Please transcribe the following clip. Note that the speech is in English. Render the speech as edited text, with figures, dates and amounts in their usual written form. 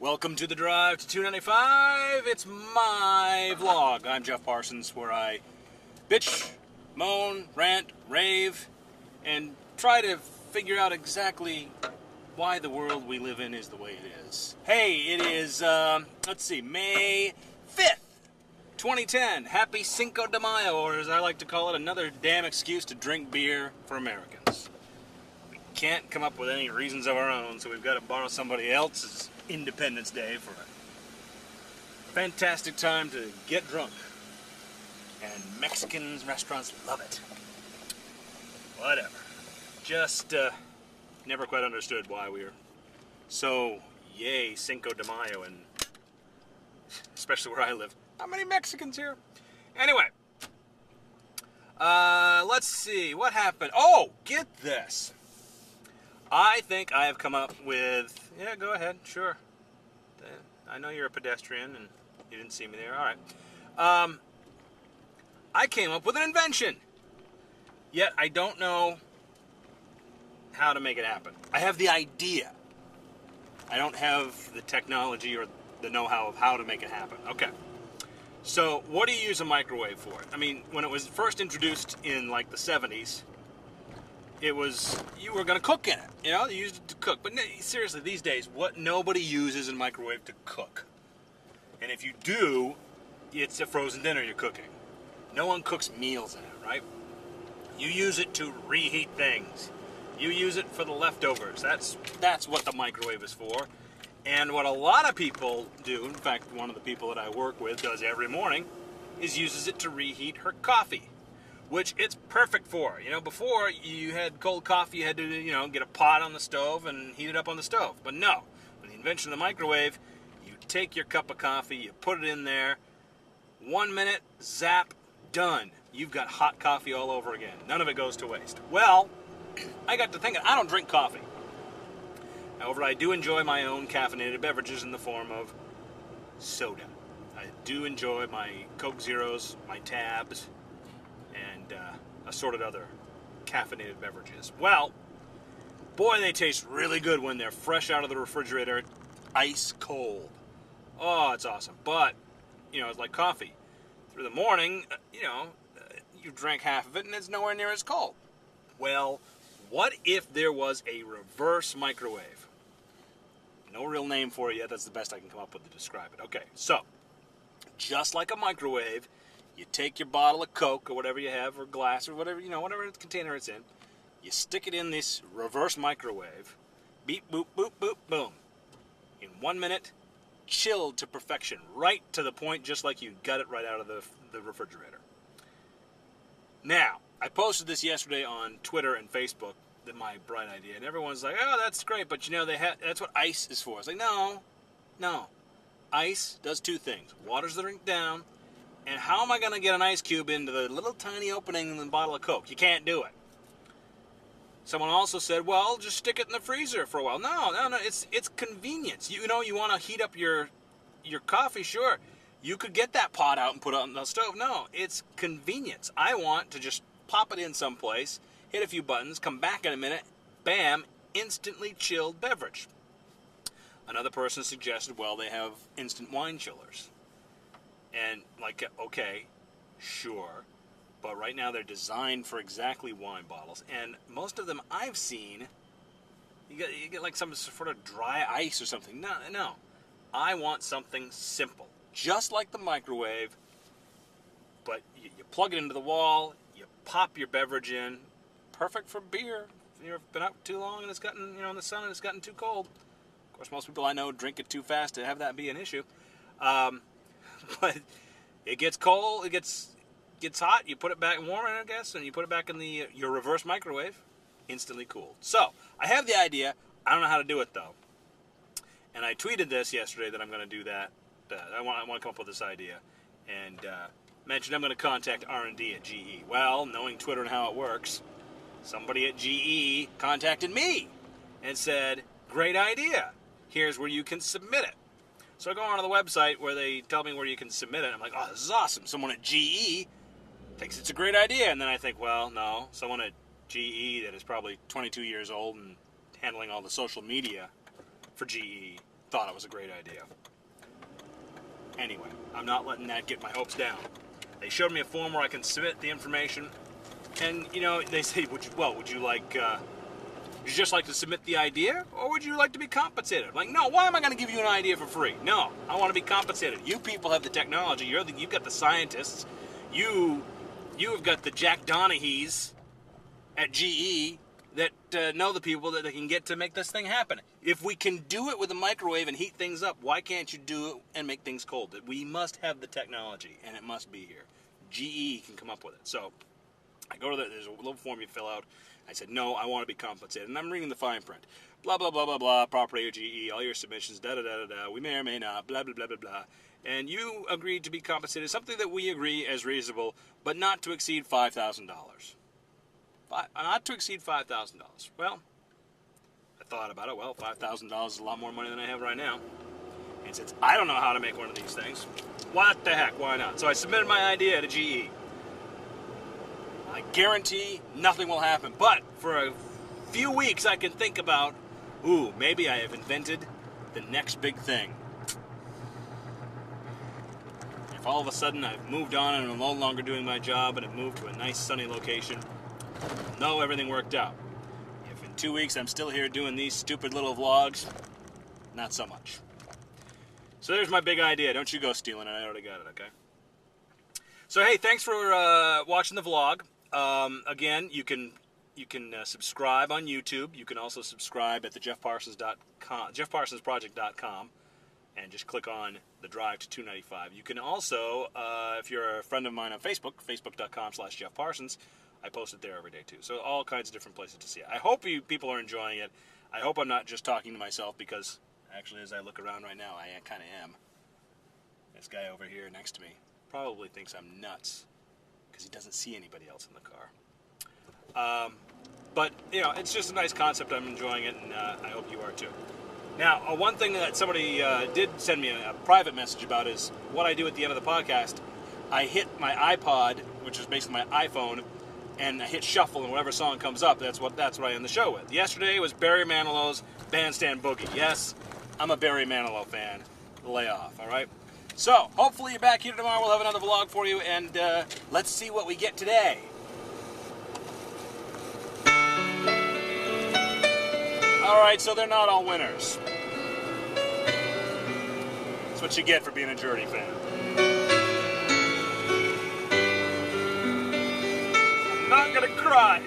Welcome to the drive to 295. It's my vlog. I'm Jeff Parsons, where I bitch, moan, rant, rave, and try to figure out exactly why the world we live in is the way it is. Hey, it is, May 5th, 2010. Happy Cinco de Mayo, or as I like to call it, another damn excuse to drink beer for Americans. We can't come up with any reasons of our own, so we've got to borrow somebody else's Independence Day for a fantastic time to get drunk. And Mexican restaurants love it. Whatever. Just never quite understood why we were so yay Cinco de Mayo, and especially where I live. Not many Mexicans here. Anyway, let's see what happened. Oh, get this. I think I have come up with... Yeah, go ahead. Sure. I know you're a pedestrian and you didn't see me there. All right. I came up with an invention. Yet I don't know how to make it happen. I have the idea. I don't have the technology or the know-how of how to make it happen. Okay. So what do you use a microwave for? I mean, when it was first introduced in like the 70s, it was, you were going to cook in it, you know, you used it to cook. But seriously, these days, what nobody uses a microwave to cook. And if you do, it's a frozen dinner you're cooking. No one cooks meals in it, right? You use it to reheat things. You use it for the leftovers. That's what the microwave is for. And what a lot of people do, in fact, one of the people that I work with does every morning, is uses it to reheat her coffee. Which it's perfect for. You know, before you had cold coffee, you had to, you know, get a pot on the stove and heat it up on the stove. But no, with the invention of the microwave, you take your cup of coffee, you put it in there, 1 minute, zap, done. You've got hot coffee all over again. None of it goes to waste. Well, I got to thinking, I don't drink coffee. However, I do enjoy my own caffeinated beverages in the form of soda. I do enjoy my Coke Zeros, my Tabs, and assorted other caffeinated beverages. Well, boy, they taste really good when they're fresh out of the refrigerator, ice cold. Oh, it's awesome. But, you know, it's like coffee. Through the morning, you drank half of it and it's nowhere near as cold. Well, what if there was a reverse microwave? No real name for it yet. That's the best I can come up with to describe it. Okay, so, just like a microwave, you take your bottle of Coke or whatever you have, or glass or whatever, whatever container it's in. You stick it in this reverse microwave. Beep, boop, boop, boop, boom. In 1 minute, chilled to perfection. Right to the point, just like you got it right out of the refrigerator. Now, I posted this yesterday on Twitter and Facebook, my bright idea. And everyone's like, oh, that's great, but that's what ice is for. It's like, no. Ice does two things. Waters the drink down. And how am I going to get an ice cube into the little tiny opening in the bottle of Coke? You can't do it. Someone also said, well, just stick it in the freezer for a while. No, it's convenience. You want to heat up your coffee, sure. You could get that pot out and put it on the stove. No, it's convenience. I want to just pop it in someplace, hit a few buttons, come back in a minute, bam, instantly chilled beverage. Another person suggested, well, they have instant wine chillers. And, okay, sure, but right now they're designed for exactly wine bottles, and most of them I've seen, you get like some sort of dry ice or something. No, I want something simple, just like the microwave, but you plug it into the wall, you pop your beverage in, perfect for beer. You've been out too long and it's gotten, in the sun and it's gotten too cold. Of course, most people I know drink it too fast to have that be an issue. But it gets cold, it gets hot, you put it back warm, I guess, and you put it back in your reverse microwave, instantly cooled. So, I have the idea, I don't know how to do it though. And I tweeted this yesterday that I'm going to do that. I want to come up with this idea. And mentioned I'm going to contact R&D at GE. Well, knowing Twitter and how it works, somebody at GE contacted me and said, great idea, here's where you can submit it. So I go onto the website where they tell me where you can submit it. I'm like, oh, this is awesome. Someone at GE thinks it's a great idea. And then I think, well, no. Someone at GE that is probably 22 years old and handling all the social media for GE thought it was a great idea. Anyway, I'm not letting that get my hopes down. They showed me a form where I can submit the information, and you know, they say, would you just like to submit the idea, or would you like to be compensated? I'm like, no, why am I going to give you an idea for free? No, I want to be compensated. You people have the technology. You've got the scientists. You have got the Jack Donahues at GE that know the people that they can get to make this thing happen. If we can do it with a microwave and heat things up, why can't you do it and make things cold? We must have the technology, and it must be here. GE can come up with it. So I go to there's a little form you fill out. I said, no, I want to be compensated. And I'm reading the fine print. Blah, blah, blah, blah, blah, property of GE, all your submissions, da-da-da-da-da, we may or may not, blah, blah, blah, blah, blah. And you agreed to be compensated, something that we agree as reasonable, but not to exceed $5,000. Not to exceed $5,000. Well, I thought about it. Well, $5,000 is a lot more money than I have right now. And since I don't know how to make one of these things, what the heck, why not? So I submitted my idea to GE. I guarantee nothing will happen, but for a few weeks I can think about, ooh, maybe I have invented the next big thing. If all of a sudden I've moved on and I'm no longer doing my job and I've moved to a nice sunny location, no, everything worked out. If in 2 weeks I'm still here doing these stupid little vlogs, not so much. So there's my big idea. Don't you go stealing it. I already got it, okay? So hey, thanks for watching the vlog. Again, you can subscribe on YouTube. You can also subscribe at the JeffParsonsProject.com and just click on the drive to 295. You can also, if you're a friend of mine on Facebook, Facebook.com/JeffParsons, I post it there every day too. So all kinds of different places to see it. I hope you people are enjoying it. I hope I'm not just talking to myself, because actually as I look around right now, I kind of am. This guy over here next to me probably thinks I'm nuts because he doesn't see anybody else in the car. But, you know, it's just a nice concept. I'm enjoying it, and I hope you are too. Now, one thing that somebody did send me a private message about is what I do at the end of the podcast. I hit my iPod, which is basically my iPhone, and I hit shuffle, and whatever song comes up, that's what I end the show with. Yesterday was Barry Manilow's Bandstand Boogie. Yes, I'm a Barry Manilow fan. Lay off, all right? So, hopefully you're back here tomorrow. We'll have another vlog for you, and let's see what we get today. Alright, so they're not all winners. That's what you get for being a Journey fan. I'm not gonna cry.